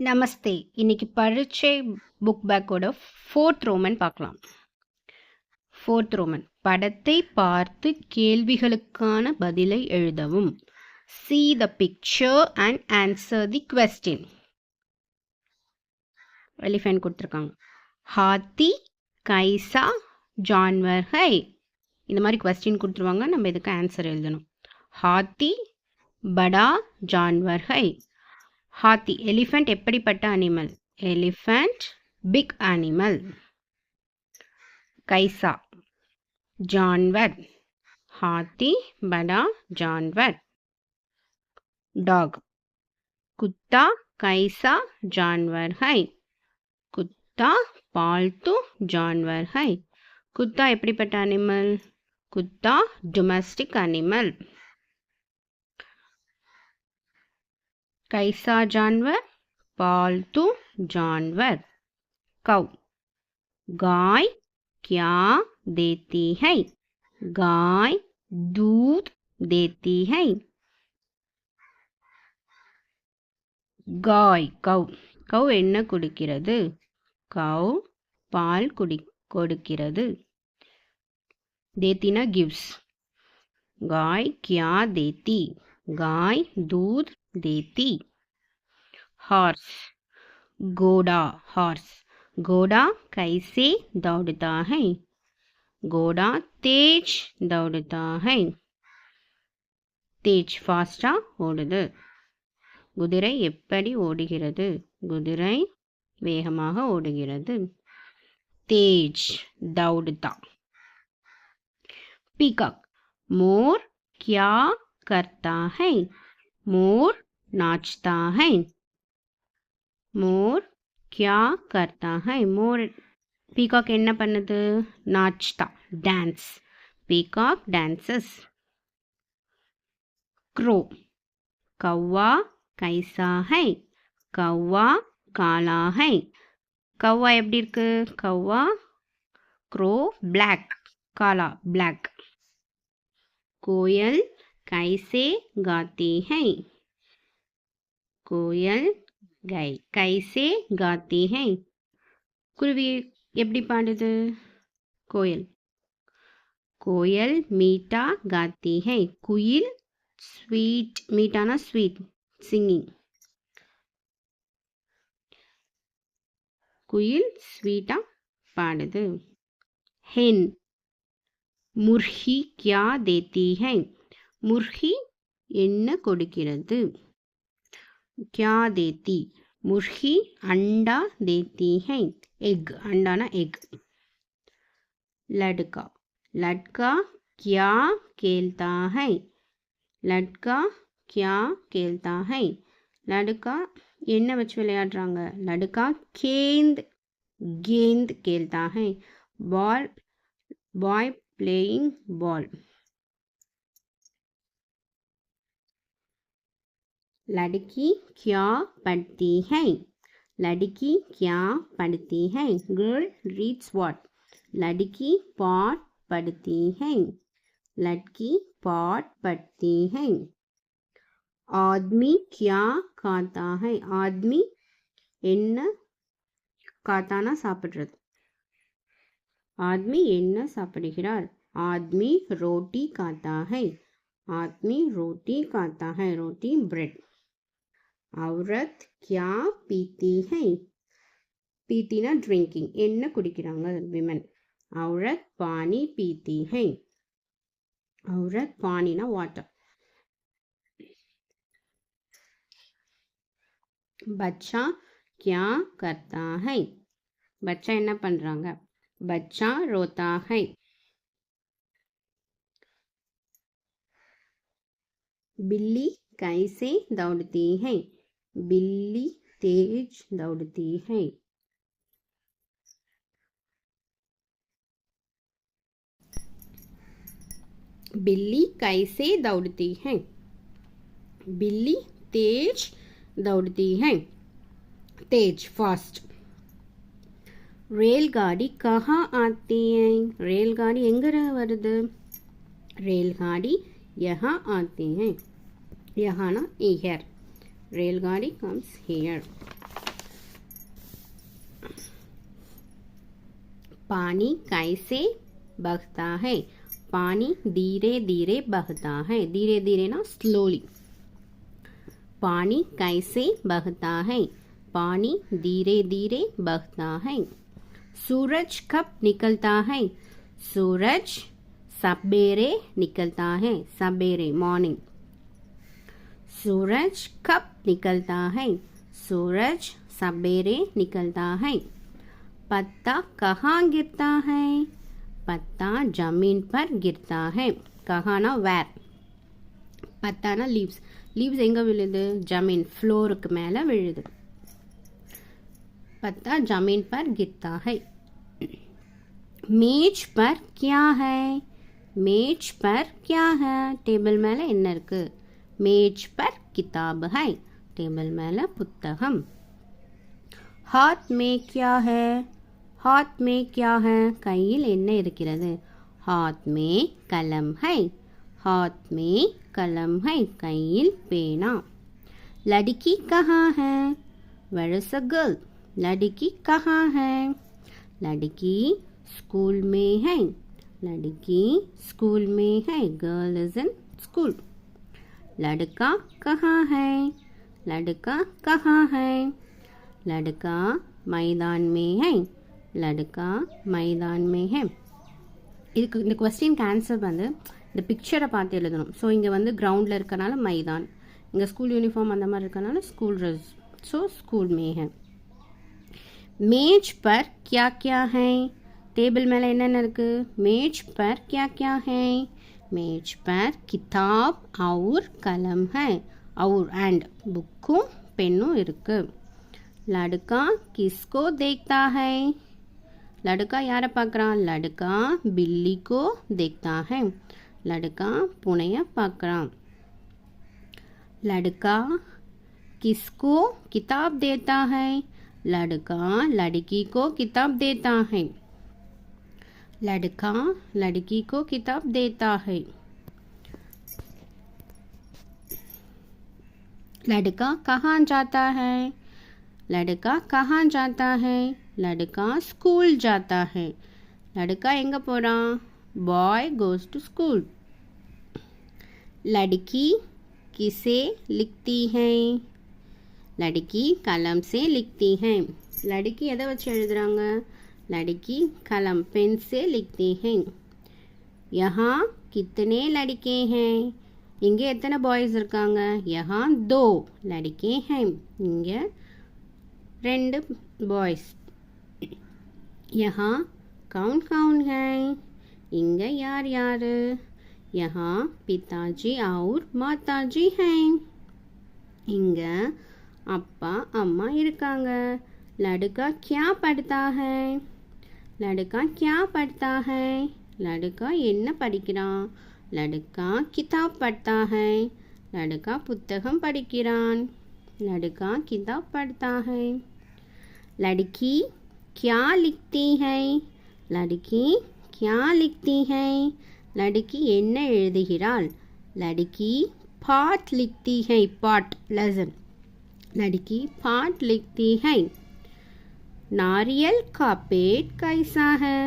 நமஸ்தே. இன்னைக்கு பரீட்சை புக் பேக்கோட 4th ரோமன் பார்க்கலாம். 4th ரோமன் படத்தை பார்த்து கேள்விகளுக்கான பதிலை எழுதவும். See the picture and answer the question. Elephant கொடுத்துருக்காங்க. ஹாத்தி கைசா ஜான்வர் ஹை. இந்த மாதிரி கொஸ்டின் கொடுத்துருவாங்க, நம்ம இதுக்கு ஆன்சர் எழுதணும். ஹாத்தி படா ஜான்வர் ஹை. ஹாத்தி எலிஃபெண்ட் எப்படிப்பட்ட அனிமல்? Elephant big animal. கைசா ஜான்வர். हाथी बड़ा जानवर. डॉग कुत्ता कैसा जानवर है? कुत्ता पालतू जानवर है. कुत्ता எப்படிப்பட்ட அனிமல்? कुत्ता डोमेस्टिक अनिमल. कैसा जानवर? पालतू जानवर. कौ गाय क्या देती है? गाय दूध देती है. गाय कौ कौ என்ன குடிக்கிறது? கௌ பால் கொடுக்கிறது. देती ना gives. गाय क्या देती? गाय दूध देती. हॉर्स घोड़ा. हॉर्स घोड़ा कैसे दौड़ता है? घोड़ा तेज दौड़ता है. तेज फास्टा ஓடுது. குதிரை எப்படி ஓடுகிறது? குதிரை வேகமாக ஓடுகிறது. तेज दौड़ता. पीकॉक मोर क्या करता है? मोर नाचता है. मोर क्या करता है? मोर पीकॉक என்ன பண்ணுது? नाचता டான்ஸ். Peacock dances. क्रो कौवा कैसा है? कौवा काला है. कौवा எப்படி இருக்கு? कौवा क्रो black. काला black. कोयल कैसे गाती है? कोयल कैसे गाती है. குருவி எப்படி பாடுது? कोयल कोयल मीठा गाती है. कुயில் स्वीट. मीठाना स्वीट सिंगिंग. குயில் ஸ்வீட்டா பாடுது. hen मुर्गी क्या देती है? मुर्गी என்ன கொடுக்கிறது? क्या देती. मुर्गी अंडा देती है. एग अंडा ना एग. लड़का लड़का क्या खेलता है? लड़का क्या खेलता है. लड़का என்ன வச்சு விளையாடுறாங்க? लड़का गेंद गेंद खेलता है. Ball boy playing ball. लड़की क्या पढ़ती है? लड़की क्या पढ़ती है. Girl reads what? लड़की पाठ पढ़ती है. लड़की पाठ पढ़ती है. आदमी क्या खाता है? आदमी என்ன காத்தானா சாப்பிடுறது. आदमी என்ன சாப்பிடுகிறார்? आदमी रोटी खाता है. आदमी रोटी खाता है. रोटी ब्रेड. औरत क्या पीती है? पीती ना ड्रिंकिंग. என்ன குடிக்கிறாங்க? விமன். औरत पानी पीती है. औरत पानी ना वाटर. बच्चा क्या करता है? बच्चा என்ன பண்றாங்க? बच्चा रोता है. बिल्ली कैसे दौड़ती है? बिल्ली तेज दौड़ती है. बिल्ली कैसे दौड़ती है? बिल्ली तेज दौड़ती है. तेज फास्ट. रेलगाड़ी कहाँ आती है? रेलगाड़ी எங்க வருது? रेलगाड़ी यहाँ आती है. यहाँ ना here. रेलगाड़ी comes here. पानी कैसे बहता है? पानी धीरे धीरे बहता है. धीरे धीरे ना slowly. पानी कैसे बहता है? पानी धीरे धीरे बहता है. सूरज कब निकलता है? सूरज सवेरे निकलता है. सवेरे मॉर्निंग. सूरज कब निकलता है? सूरज सवेरे निकलता है. पत्ता कहाँ गिरता है? पत्ता जमीन पर गिरता है. कहाँ ना வேர். பத்தானா லீவ்ஸ். லீவ்ஸ் எங்கே விழுது? ஜமீன் ஃப்ளோருக்கு மேலே விழுது. पत्ता जमीन पर गिरता है. मेज पर क्या है? मेज पर क्या है? टेबल மேலே என்ன இருக்கு? मेज पर किताब है. टेबल மேலே புத்தகம். हाथ में क्या है? हाथ में क्या है? கையில் என்ன இருக்கிறது? हाथ में कलम है. हाथ में कलम है. கையில் பேனா. लड़की कहाँ है? Where is a girl? लड़की कहाँ है? लड़की स्कूल में है. लड़की स्कूल में है. Girl is in school. लड़का कहाँ है? लड़का कहाँ है? लड़का मैदान में है. लड़का मैदान में है. இதுக்கு இந்த क्वेश्चनக்கு ஆன்சர் வந்து இந்த பிக்சரை பார்த்து எழுதணும். ஸோ இங்கே வந்து கிரவுண்டில் இருக்கனால மைதான், இங்கே ஸ்கூல் யூனிஃபார்ம் அந்த மாதிரி இருக்கனால ஸ்கூல் ட்ரெஸ். ஸோ ஸ்கூல் में है. मेज पर क्या क्या है? टेबल மேலே என்னென்ன இருக்கு? मेज पर क्या क्या है? मेज पर किताब और कलम है. और एंड बुக்கும் பெண்ணும் இருக்கு. लड़का किसको देखता है? लड़का யாரை பார்க்குறான்? लड़का बिल्ली को देखता है. लड़का பூனையை பார்க்குறான். लड़का किसको किताब देता है? लड़का लड़की को किताब देता है. लड़का लड़की को किताब देता है. लड़का कहाँ जाता है? लड़का कहाँ जाता है? लड़का स्कूल जाता है. लड़का எங்க போறான்? Boy goes to school. लड़की किसे लिखती है? लड़की कलम से लिखती है. लड़की எதை வச்சு எழுதுறாங்க? लड़की कलम पेन से लिखती है. यहाँ कितने लड़के हैं? இங்கே எத்தனை பாய்ஸ் இருக்காங்க? यहाँ 2 लड़के हैं. இங்கே 2 பாய்ஸ். यहाँ कौन कौन है? இங்கே யார் யார்? यहाँ पिताजी और माताजी हैं. இங்கே அப்பா அம்மா இருக்காங்க. लड़का क्या पढ़ता है? लड़का क्या पढ़ता है? लड़का என்ன படிக்கிறான்? लड़का किताब पढ़ता है. लड़का पुस्तकम படிக்கிறான். लड़का किताब पढ़ता है. लड़की क्या लिखती है? लड़की क्या लिखती है? लड़की என்ன எழுதுகிறாள்? लड़की पाठ लिखती है. पाठ लेसन. लड़की पाठ लिखती है. नारियल का पेड़ कैसा है?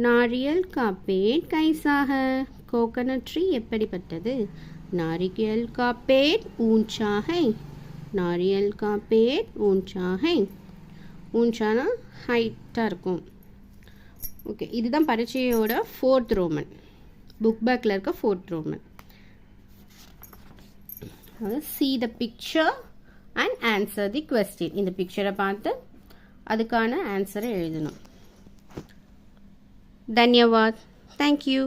नारियल का पेड़ कैसा है? कोकोनट ट्री எப்படிப்பட்டது? नारियल का पेड़ ऊंचा है. नारियल का पेड़ ऊंचा है. ऊंचाனா ஹைட்டாக இருக்கும். ஓகே, இதுதான் பரீட்சையோட 4th ரோமன். புக் பேக்கில் இருக்க 4th Roman. see the picture and answer the question. இந்த பிக்சரை பார்த்து அதுக்கான ஆன்சரை எழுதணும். धन्यवाद. Thank you.